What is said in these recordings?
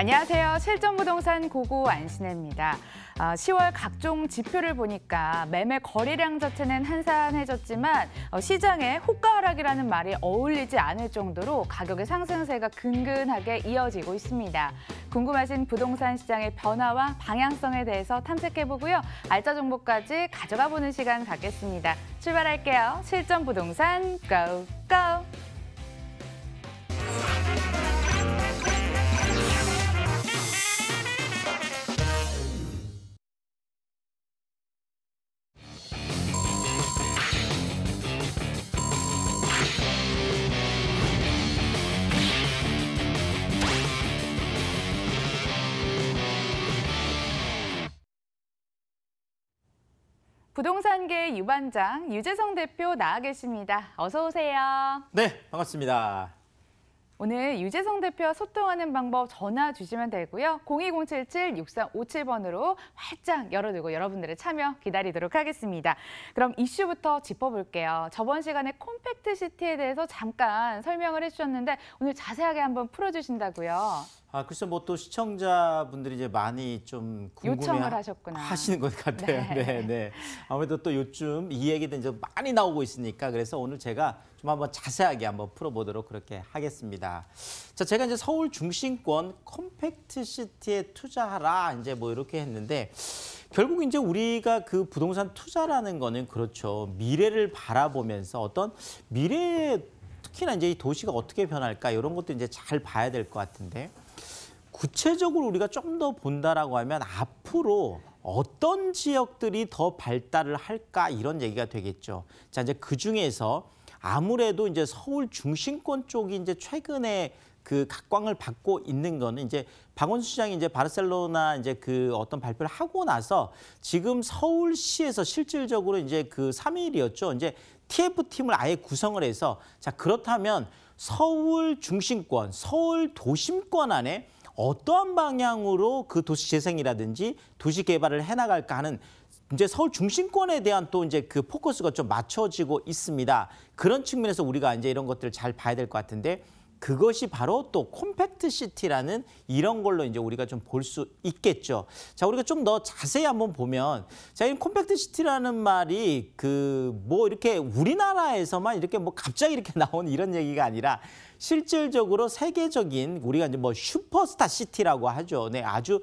안녕하세요. 실전부동산 고고 안신혜입니다. 10월 각종 지표를 보니까 매매 거래량 자체는 한산해졌지만 시장에 호가 하락이라는 말이 어울리지 않을 정도로 가격의 상승세가 근근하게 이어지고 있습니다. 궁금하신 부동산 시장의 변화와 방향성에 대해서 탐색해보고요. 알짜 정보까지 가져가보는 시간 갖겠습니다. 출발할게요. 실전부동산 고고! 부동산계 유반장 유재성 대표 나와 계십니다. 어서 오세요. 네, 반갑습니다. 오늘 유재성 대표와 소통하는 방법 전화 주시면 되고요. 02077-6357번으로 활짝 열어두고 여러분들의 참여 기다리도록 하겠습니다. 그럼 이슈부터 짚어볼게요. 저번 시간에 콤팩트 시티에 대해서 잠깐 설명을 해주셨는데 오늘 자세하게 한번 풀어주신다고요. 글쎄 뭐 또 시청자분들이 이제 많이 좀 요청을 하셨구나. 하시는 것 같아요. 네. 아무래도 또 요즘 이 얘기도 이제 많이 나오고 있으니까 그래서 오늘 제가 좀 한번 자세하게 한번 풀어보도록 그렇게 하겠습니다. 자, 제가 이제 서울 중심권 콤팩트 시티에 투자하라 이제 뭐 이렇게 했는데 결국 이제 우리가 그 부동산 투자라는 거는 그렇죠. 미래를 바라보면서 어떤 미래에 특히나 이제 이 도시가 어떻게 변할까 이런 것도 이제 잘 봐야 될 것 같은데. 구체적으로 우리가 좀 더 본다라고 하면 앞으로 어떤 지역들이 더 발달을 할까 이런 얘기가 되겠죠. 자, 이제 그 중에서 아무래도 이제 서울 중심권 쪽이 이제 최근에 그 각광을 받고 있는 거는 이제 박원순 시장이 이제 바르셀로나 이제 그 어떤 발표를 하고 나서 지금 서울시에서 실질적으로 이제 그 3일이었죠. 이제 TF팀을 아예 구성을 해서 자, 그렇다면 서울 중심권, 서울 도심권 안에 어떠한 방향으로 그 도시 재생이라든지 도시 개발을 해나갈까 하는 이제 서울 중심권에 대한 또 이제 그 포커스가 좀 맞춰지고 있습니다. 그런 측면에서 우리가 이제 이런 것들을 잘 봐야 될 것 같은데 그것이 바로 또 콤팩트 시티라는 이런 걸로 이제 우리가 좀 볼 수 있겠죠. 자, 우리가 좀 더 자세히 한번 보면 자, 이 콤팩트 시티라는 말이 그 뭐 이렇게 우리나라에서만 이렇게 뭐 갑자기 이렇게 나온 이런 얘기가 아니라 실질적으로 세계적인 우리가 이제 뭐 슈퍼스타 시티라고 하죠. 네, 아주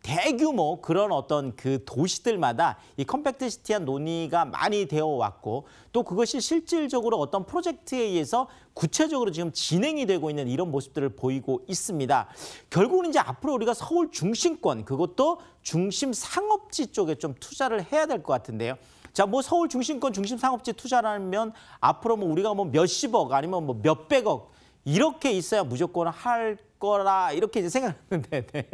대규모 그런 어떤 그 도시들마다 이 컴팩트 시티한 논의가 많이 되어 왔고 또 그것이 실질적으로 어떤 프로젝트에 의해서 구체적으로 지금 진행이 되고 있는 이런 모습들을 보이고 있습니다. 결국은 이제 앞으로 우리가 서울 중심권 그것도 중심 상업지 쪽에 좀 투자를 해야 될 것 같은데요. 자, 뭐 서울 중심권 중심 상업지 투자라면 앞으로 뭐 우리가 뭐 몇십억 아니면 뭐 몇백억 이렇게 있어야 무조건 할 거라 이렇게 이제 생각하는데 네.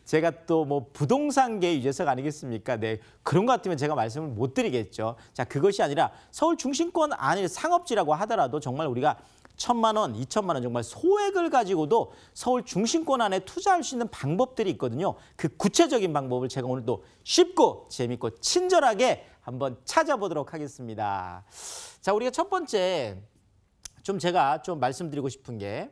제가 또 뭐 부동산계 유재석 아니겠습니까? 네, 그런 것 같으면 제가 말씀을 못 드리겠죠. 자, 그것이 아니라 서울 중심권 안에 상업지라고 하더라도 정말 우리가 1,000만 원, 2,000만 원 정말 소액을 가지고도 서울 중심권 안에 투자할 수 있는 방법들이 있거든요. 그 구체적인 방법을 제가 오늘 또 쉽고 재밌고 친절하게 한번 찾아보도록 하겠습니다. 자, 우리가 첫 번째 좀 제가 좀 말씀드리고 싶은 게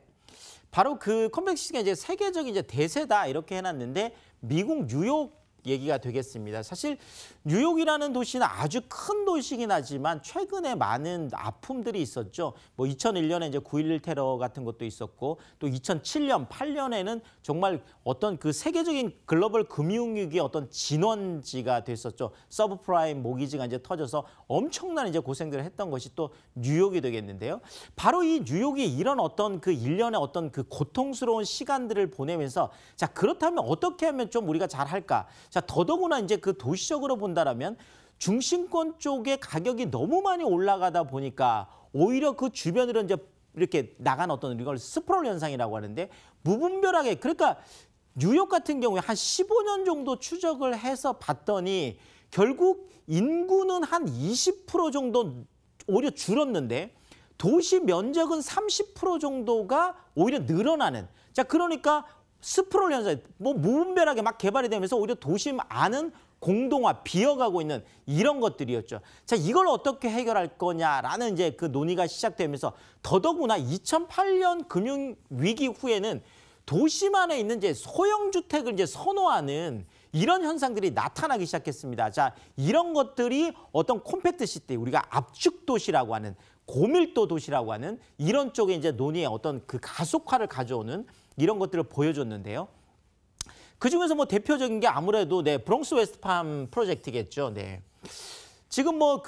바로 그 컴팩트 시티가 이제 세계적인 이제 대세다 이렇게 해놨는데 미국 뉴욕 얘기가 되겠습니다. 사실 뉴욕이라는 도시는 아주 큰 도시긴 하지만 최근에 많은 아픔들이 있었죠. 뭐 2001년에 이제 9.11 테러 같은 것도 있었고 또 2007년, 8년에는 정말 어떤 그 세계적인 글로벌 금융위기의 어떤 진원지가 됐었죠. 서브프라임 모기지가 이제 터져서 엄청난 이제 고생들을 했던 것이 또 뉴욕이 되겠는데요. 바로 이 뉴욕이 이런 어떤 그 일련의 어떤 그 고통스러운 시간들을 보내면서 자, 그렇다면 어떻게 하면 좀 우리가 잘할까? 자, 더더구나 이제 그 도시적으로 본다라면 중심권 쪽에 가격이 너무 많이 올라가다 보니까 오히려 그 주변으로 이제 이렇게 나간 어떤 이걸 스프롤 현상이라고 하는데 무분별하게 그러니까 뉴욕 같은 경우에 한 15년 정도 추적을 해서 봤더니 결국 인구는 한 20% 정도 오히려 줄었는데 도시 면적은 30% 정도가 오히려 늘어나는. 자, 그러니까 스프롤 현상, 뭐 무분별하게 막 개발이 되면서 오히려 도심 안은 공동화, 비어가고 있는 이런 것들이었죠. 자, 이걸 어떻게 해결할 거냐라는 이제 그 논의가 시작되면서 더더구나 2008년 금융위기 후에는 도심안에 있는 이제 소형 주택을 이제 선호하는 이런 현상들이 나타나기 시작했습니다. 자, 이런 것들이 어떤 콤팩트 시티, 우리가 압축 도시라고 하는 고밀도 도시라고 하는 이런 쪽에 이제 논의의 어떤 그 가속화를 가져오는 이런 것들을 보여줬는데요. 그중에서 뭐 대표적인 게 아무래도 브롱스 웨스트팜 프로젝트겠죠. 네. 지금 뭐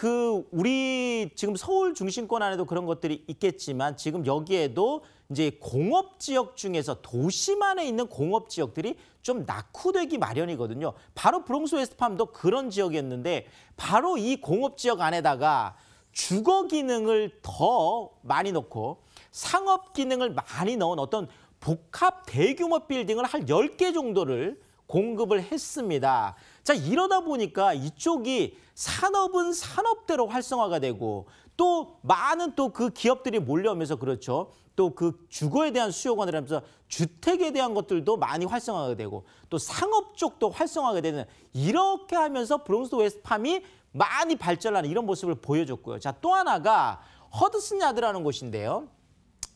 우리 지금 서울 중심권 안에도 그런 것들이 있겠지만 지금 여기에도 이제 공업 지역 중에서 도심안에 있는 공업 지역들이 좀 낙후되기 마련이거든요. 바로 브롱스 웨스트팜도 그런 지역이었는데 바로 이 공업 지역 안에다가 주거 기능을 더 많이 넣고 상업 기능을 많이 넣은 어떤 복합 대규모 빌딩을 한 10개 정도를 공급을 했습니다. 자, 이러다 보니까 이쪽이 산업은 산업대로 활성화가 되고 또 많은 또 그 기업들이 몰려오면서 그렇죠. 또 그 주거에 대한 수요가 늘어나면서 주택에 대한 것들도 많이 활성화가 되고 또 상업 쪽도 활성화가 되는 이렇게 하면서 브롱스 웨스트팜이 많이 발전하는 이런 모습을 보여줬고요. 자, 또 하나가 허드슨 야드라는 곳인데요.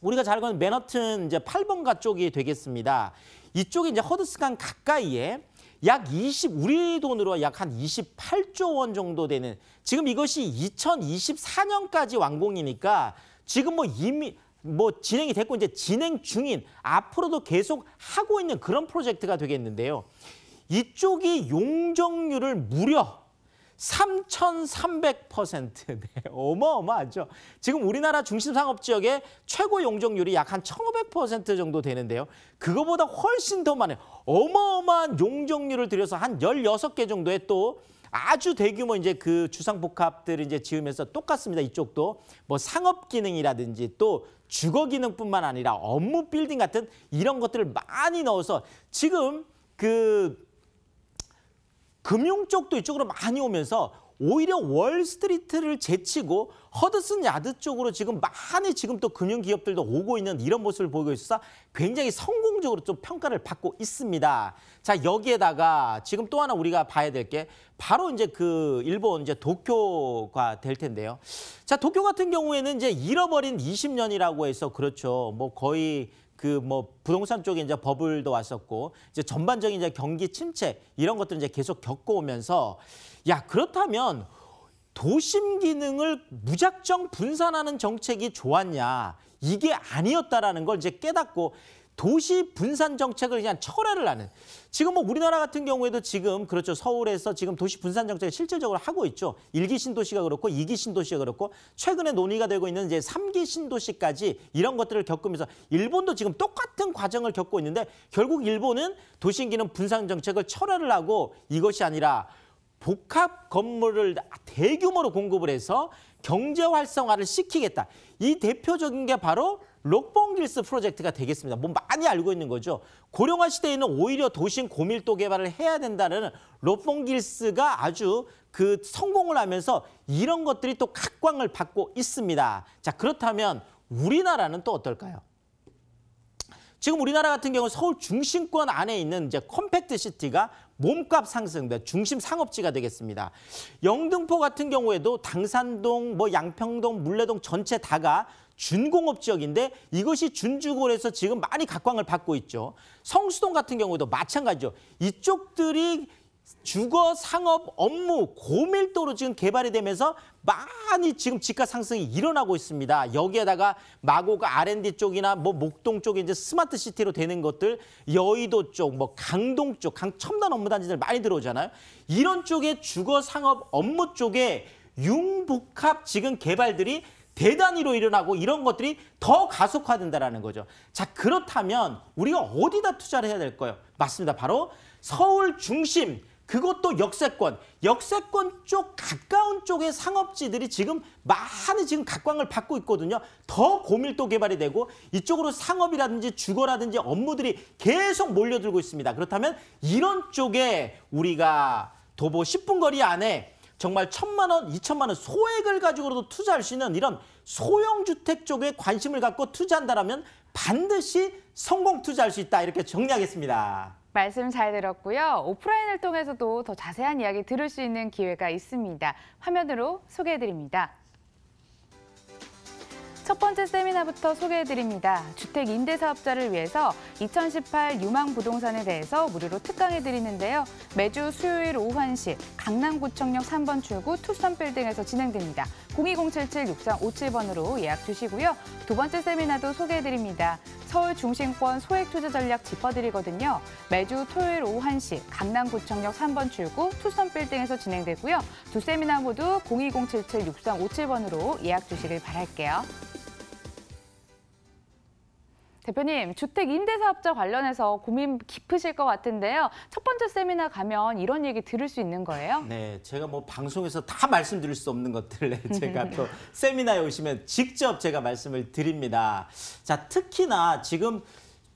우리가 잘 알고 있는 맨하튼 이제 8번가 쪽이 되겠습니다. 이쪽이 이제 허드슨강 가까이에 우리 돈으로 약 한 28조 원 정도 되는 지금 이것이 2024년까지 완공이니까 지금 뭐 이미 진행이 됐고 이제 진행 중인 앞으로도 계속 하고 있는 그런 프로젝트가 되겠는데요. 이쪽이 용적률을 무려 3,300%. 네, 어마어마하죠. 지금 우리나라 중심 상업 지역의 최고 용적률이 약 한 1,500% 정도 되는데요. 그거보다 훨씬 더 많은 어마어마한 용적률을 들여서 한 16개 정도의 또 아주 대규모 이제 그 주상복합들을 이제 지으면서 똑같습니다. 이쪽도 뭐 상업 기능이라든지 또 주거 기능뿐만 아니라 업무 빌딩 같은 이런 것들을 많이 넣어서 지금 금융 쪽도 이쪽으로 많이 오면서 오히려 월스트리트를 제치고 허드슨 야드 쪽으로 지금 많이 지금 또 금융 기업들도 오고 있는 이런 모습을 보이고 있어서 굉장히 성공적으로 좀 평가를 받고 있습니다. 자, 여기에다가 지금 또 하나 우리가 봐야 될 게 바로 이제 일본 이제 도쿄가 될 텐데요. 자, 도쿄 같은 경우에는 이제 잃어버린 20년이라고 해서 그렇죠. 뭐 거의 부동산 쪽에 이제 버블도 왔었고 이제 전반적인 이제 경기 침체 이런 것들 이제 계속 겪어오면서 그렇다면 도심 기능을 무작정 분산하는 정책이 좋았냐? 이게 아니었다라는 걸 이제 깨닫고 도시 분산 정책을 그냥 철회를 하는. 지금 뭐 우리나라 같은 경우에도 지금 그렇죠. 서울에서 지금 도시 분산 정책을 실질적으로 하고 있죠. 1기 신도시가 그렇고 2기 신도시가 그렇고 최근에 논의가 되고 있는 이제 3기 신도시까지 이런 것들을 겪으면서 일본도 지금 똑같은 과정을 겪고 있는데 결국 일본은 도시 기능 분산 정책을 철회를 하고 이것이 아니라 복합 건물을 대규모로 공급을 해서 경제 활성화를 시키겠다. 이 대표적인 게 바로 록봉길스 프로젝트가 되겠습니다. 뭐 많이 알고 있는 거죠. 고령화 시대에는 오히려 도심 고밀도 개발을 해야 된다는 록봉길스가 아주 성공을 하면서 이런 것들이 또 각광을 받고 있습니다. 자, 그렇다면 우리나라는 또 어떨까요? 지금 우리나라 같은 경우 서울 중심권 안에 있는 이제 컴팩트 시티가 몸값 상승입니다. 중심 상업지가 되겠습니다. 영등포 같은 경우에도 당산동, 양평동, 물레동 전체 다가 준공업 지역인데 이것이 준주거에서 지금 많이 각광을 받고 있죠. 성수동 같은 경우도 마찬가지죠. 이쪽들이 주거, 상업, 업무 고밀도로 지금 개발이 되면서 많이 지금 지가 상승이 일어나고 있습니다. 여기에다가 마고가 R&D 쪽이나 목동 쪽에 이제 스마트 시티로 되는 것들, 여의도 쪽, 강동 쪽, 첨단 업무 단지들 많이 들어오잖아요. 이런 쪽에 주거, 상업, 업무 쪽에 융복합 지금 개발들이 대단위로 일어나고 이런 것들이 더 가속화된다는 거죠. 자, 그렇다면 우리가 어디다 투자를 해야 될까요? 맞습니다. 바로 서울 중심, 그것도 역세권 쪽 가까운 쪽의 상업지들이 지금 많이 지금 각광을 받고 있거든요. 더 고밀도 개발이 되고 이쪽으로 상업이라든지 주거라든지 업무들이 계속 몰려들고 있습니다. 그렇다면 이런 쪽에 우리가 도보 10분 거리 안에 정말 1,000만 원, 2,000만 원 소액을 가지고도 투자할 수 있는 이런 소형 주택 쪽에 관심을 갖고 투자한다면 반드시 성공 투자할 수 있다. 이렇게 정리하겠습니다. 말씀 잘 들었고요. 오프라인을 통해서도 더 자세한 이야기 들을 수 있는 기회가 있습니다. 화면으로 소개해드립니다. 첫 번째 세미나부터 소개해드립니다. 주택 임대사업자를 위해서 2018 유망부동산에 대해서 무료로 특강해드리는데요. 매주 수요일 오후 1시 강남구청역 3번 출구 투썸빌딩에서 진행됩니다. 02077-6357번으로 예약 주시고요. 두 번째 세미나도 소개해드립니다. 서울 중심권 소액 투자 전략 짚어드리거든요. 매주 토요일 오후 1시 강남구청역 3번 출구 투썸빌딩에서 진행되고요. 두 세미나 모두 02077-6357번으로 예약 주시길 바랄게요. 대표님, 주택 임대사업자 관련해서 고민 깊으실 것 같은데요. 첫 번째 세미나 가면 이런 얘기 들을 수 있는 거예요? 네, 제가 뭐 방송에서 다 말씀드릴 수 없는 것들을 제가 또 세미나에 오시면 직접 제가 말씀을 드립니다. 자, 특히나 지금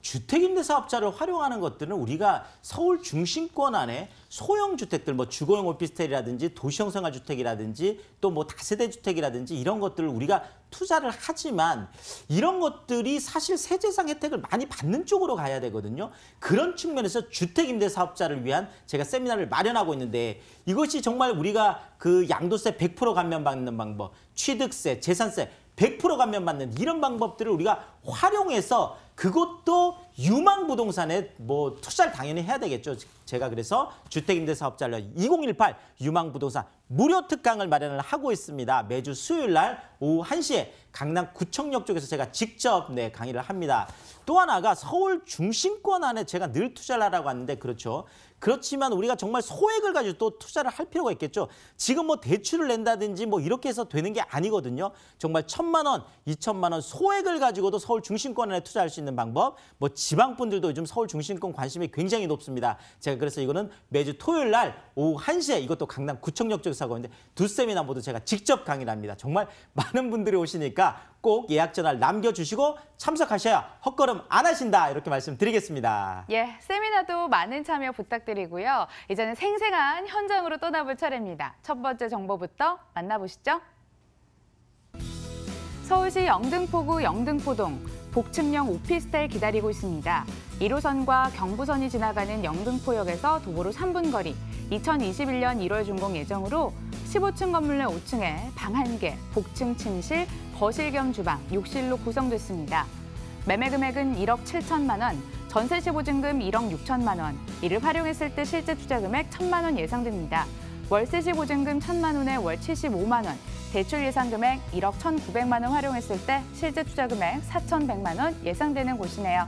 주택임대사업자를 활용하는 것들은 우리가 서울 중심권 안에 소형 주택들, 뭐 주거용 오피스텔이라든지 도시형 생활주택이라든지 또 뭐 다세대 주택이라든지 이런 것들을 우리가 투자를 하지만 이런 것들이 사실 세제상 혜택을 많이 받는 쪽으로 가야 되거든요. 그런 측면에서 주택임대사업자를 위한 제가 세미나를 마련하고 있는데 이것이 정말 우리가 그 양도세 100% 감면받는 방법, 취득세, 재산세 100% 감면받는 이런 방법들을 우리가 활용해서 그것도 유망부동산에 뭐 투자를 당연히 해야 되겠죠. 제가 그래서 주택임대사업자를 2018 유망부동산 무료 특강을 마련을 하고 있습니다. 매주 수요일 날 오후 1시에 강남구청역 쪽에서 제가 직접 강의를 합니다. 또 하나가 서울 중심권 안에 제가 늘 투자를 하라고 하는데 그렇죠. 그렇지만 우리가 정말 소액을 가지고 또 투자를 할 필요가 있겠죠. 지금 뭐 대출을 낸다든지 뭐 이렇게 해서 되는 게 아니거든요. 정말 1,000만 원, 2,000만 원 소액을 가지고도 서울 중심권 안에 투자할 수 있는 방법. 뭐 지방 분들도 요즘 서울 중심권 관심이 굉장히 높습니다. 제가 그래서 이거는 매주 토요일 날 오후 1시에 이것도 강남구청역 쪽에서 하고 있는데 두 세미나 모두 제가 직접 강의를 합니다. 정말 많은 분들이 오시니까 꼭 예약 전화를 남겨주시고 참석하셔야 헛걸음 안 하신다 이렇게 말씀드리겠습니다. 예, 세미나도 많은 참여 부탁드리고요. 이제는 생생한 현장으로 떠나볼 차례입니다. 첫 번째 정보부터 만나보시죠. 서울시 영등포구 영등포동 복층형 오피스텔 기다리고 있습니다. 1호선과 경부선이 지나가는 영등포역에서 도보로 3분 거리, 2021년 1월 준공 예정으로 15층 건물 내 5층에 방 1개, 복층 침실, 거실 겸 주방, 욕실로 구성됐습니다. 매매 금액은 1억 7천만 원, 전세시 보증금 1억 6천만 원, 이를 활용했을 때 실제 투자 금액 1천만 원 예상됩니다. 월세시 보증금 1천만 원에 월 75만 원, 대출 예상 금액 1억 1,900만 원 활용했을 때 실제 투자 금액 4,100만 원 예상되는 곳이네요.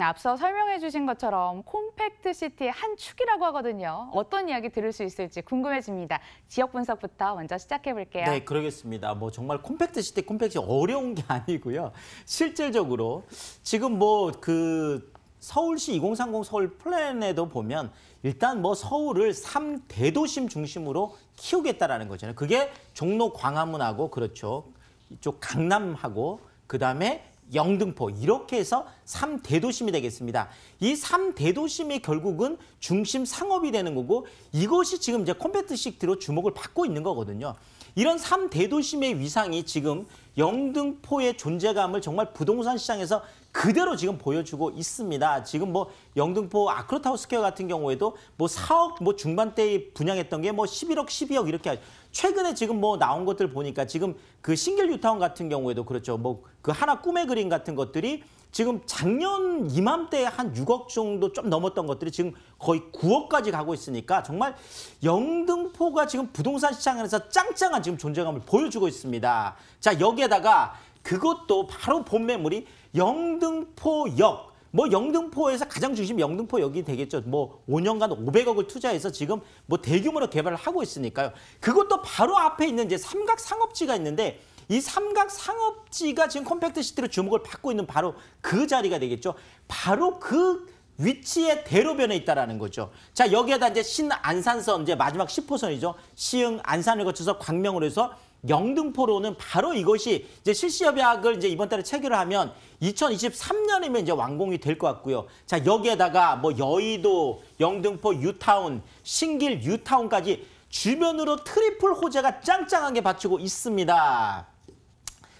앞서 설명해 주신 것처럼 콤팩트 시티의 한 축이라고 하거든요. 어떤 이야기 들을 수 있을지 궁금해집니다. 지역 분석부터 먼저 시작해 볼게요. 네, 그러겠습니다. 뭐 정말 콤팩트 시티, 콤팩트 어려운 게 아니고요. 실질적으로 지금 뭐 그 서울시 2030 서울 플랜에도 보면 일단 뭐 서울을 3대도심 중심으로 키우겠다라는 거잖아요. 그게 종로 광화문하고 그렇죠. 이쪽 강남하고 그다음에 영등포 이렇게 해서 3대도심이 되겠습니다. 이 3대도심이 결국은 중심 상업이 되는 거고 이것이 지금 이제 콤팩트 시티로 주목을 받고 있는 거거든요. 이런 3대도심의 위상이 지금 영등포의 존재감을 정말 부동산 시장에서 그대로 지금 보여주고 있습니다. 지금 뭐 영등포 아크로타워 스퀘어 같은 경우에도 뭐 4억 뭐 중반대에 분양했던 게 뭐 11억, 12억 이렇게 최근에 지금 뭐 나온 것들 보니까 지금 그 싱글 뉴타운 같은 경우에도 그렇죠. 뭐 그 하나 꿈의 그림 같은 것들이 지금 작년 이맘때에 한 6억 정도 좀 넘었던 것들이 지금 거의 9억까지 가고 있으니까 정말 영등포가 지금 부동산 시장에서 짱짱한 지금 존재감을 보여주고 있습니다. 자, 여기에다가 그것도 바로 본 매물이 영등포역. 뭐 영등포에서 가장 중심 영등포역이 되겠죠. 뭐 5년간 500억을 투자해서 지금 뭐 대규모로 개발을 하고 있으니까요. 그것도 바로 앞에 있는 이제 삼각 상업지가 있는데 이 삼각 상업지가 지금 콤팩트 시티로 주목을 받고 있는 바로 그 자리가 되겠죠. 바로 그 위치에 대로변에 있다라는 거죠. 자, 여기에다 이제 신안산선 이제 마지막 10호선이죠. 시흥 안산을 거쳐서 광명으로 해서 영등포로는 바로 이것이 이제 실시협약을 이제 이번 달에 체결을 하면 2023년이면 이제 완공이 될 것 같고요. 자, 여기에다가 뭐 여의도, 영등포 유타운, 신길 유타운까지 주변으로 트리플 호재가 짱짱하게 받치고 있습니다.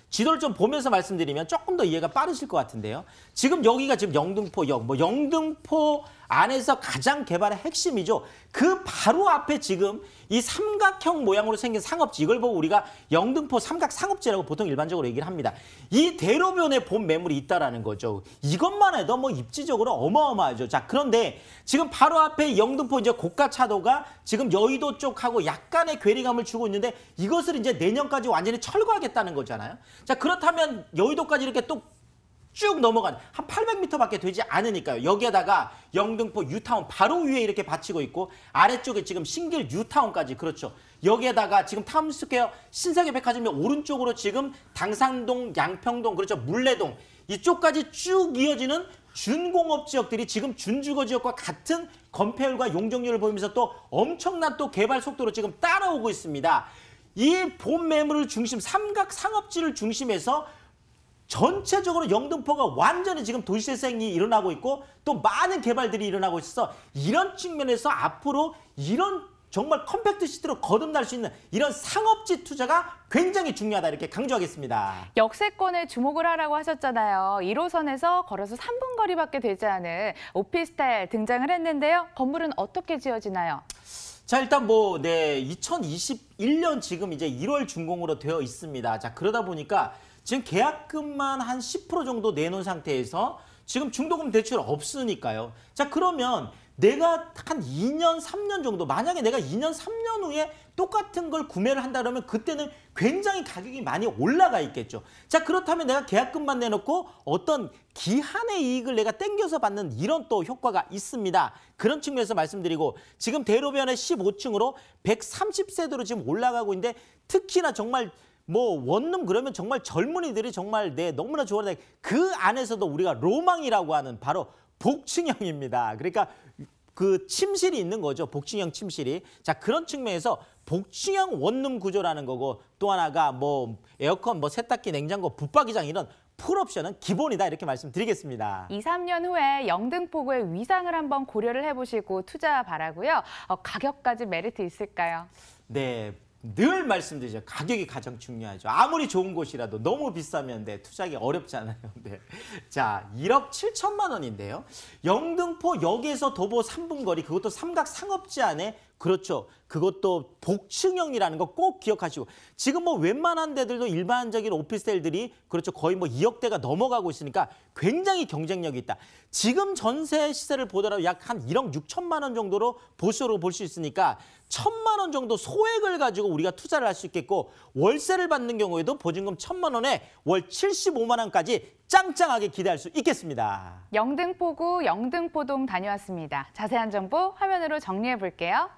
지도를 좀 보면서 말씀드리면 조금 더 이해가 빠르실 것 같은데요. 지금 여기가 지금 영등포역, 뭐 영등포 안에서 가장 개발의 핵심이죠. 그 바로 앞에 지금 이 삼각형 모양으로 생긴 상업지, 이걸 보고 우리가 영등포 삼각 상업지라고 보통 일반적으로 얘기를 합니다. 이 대로변에 본 매물이 있다라는 거죠. 이것만 해도 뭐 입지적으로 어마어마하죠. 자, 그런데 지금 바로 앞에 영등포 이제 고가 차도가 지금 여의도 쪽하고 약간의 괴리감을 주고 있는데 이것을 이제 내년까지 완전히 철거하겠다는 거잖아요. 자, 그렇다면 여의도까지 이렇게 또 쭉 넘어간 한 800m밖에 되지 않으니까요. 여기에다가 영등포 뉴타운 바로 위에 이렇게 받치고 있고 아래쪽에 지금 신길 뉴타운까지, 그렇죠. 여기에다가 지금 타임스퀘어 신세계 백화점이 오른쪽으로 지금 당산동, 양평동, 그렇죠. 물레동 이쪽까지 쭉 이어지는 준공업 지역들이 지금 준주거 지역과 같은 건폐율과 용적률을 보이면서 또 엄청난 또 개발 속도로 지금 따라오고 있습니다. 이 본 매물을 중심, 삼각 상업지를 중심해서 전체적으로 영등포가 완전히 지금 도시재생이 일어나고 있고 또 많은 개발들이 일어나고 있어서 이런 측면에서 앞으로 이런 정말 컴팩트 시티로 거듭날 수 있는 이런 상업지 투자가 굉장히 중요하다, 이렇게 강조하겠습니다. 역세권에 주목을 하라고 하셨잖아요. 1호선에서 걸어서 3분 거리밖에 되지 않은 오피스텔 등장을 했는데요. 건물은 어떻게 지어지나요? 자, 일단 2021년 지금 이제 1월 준공으로 되어 있습니다. 자, 그러다 보니까 지금 계약금만 한 10% 정도 내놓은 상태에서 지금 중도금 대출 없으니까요. 자, 그러면 내가 한 2년, 3년 정도, 만약에 내가 2년, 3년 후에 똑같은 걸 구매를 한다 그러면 그때는 굉장히 가격이 많이 올라가 있겠죠. 자, 그렇다면 내가 계약금만 내놓고 어떤 기한의 이익을 내가 땡겨서 받는 이런 또 효과가 있습니다. 그런 측면에서 말씀드리고 지금 대로변의 15층으로 130세대로 지금 올라가고 있는데 특히나 정말 원룸 그러면 정말 젊은이들이 정말 너무나 좋아하는 그 안에서도 우리가 로망이라고 하는 바로 복층형입니다. 그러니까 그 침실이 있는 거죠. 복층형 침실이. 자, 그런 측면에서 복층형 원룸 구조라는 거고 또 하나가 에어컨, 세탁기, 냉장고, 붙박이장 이런 풀옵션은 기본이다, 이렇게 말씀드리겠습니다. 2, 3년 후에 영등포구의 위상을 한번 고려를 해보시고 투자 바라고요. 가격까지 메리트 있을까요? 네. 늘 말씀드리죠. 가격이 가장 중요하죠. 아무리 좋은 곳이라도 너무 비싸면 투자하기 어렵잖아요. 네. 자, 1억 7천만 원인데요. 영등포 역에서 도보 3분 거리, 그것도 삼각 상업지 안에, 그렇죠. 그것도 복층형이라는 거 꼭 기억하시고 지금 웬만한 데들도 일반적인 오피스텔들이 그렇죠. 거의 2억대가 넘어가고 있으니까 굉장히 경쟁력이 있다. 지금 전세 시세를 보더라도 약 한 1억 6천만 원 정도로 보수로 볼 수 있으니까 1,000만 원 정도 소액을 가지고 우리가 투자를 할 수 있겠고 월세를 받는 경우에도 보증금 1,000만 원에 월 75만 원까지 짱짱하게 기대할 수 있겠습니다. 영등포구 영등포동 다녀왔습니다. 자세한 정보 화면으로 정리해 볼게요.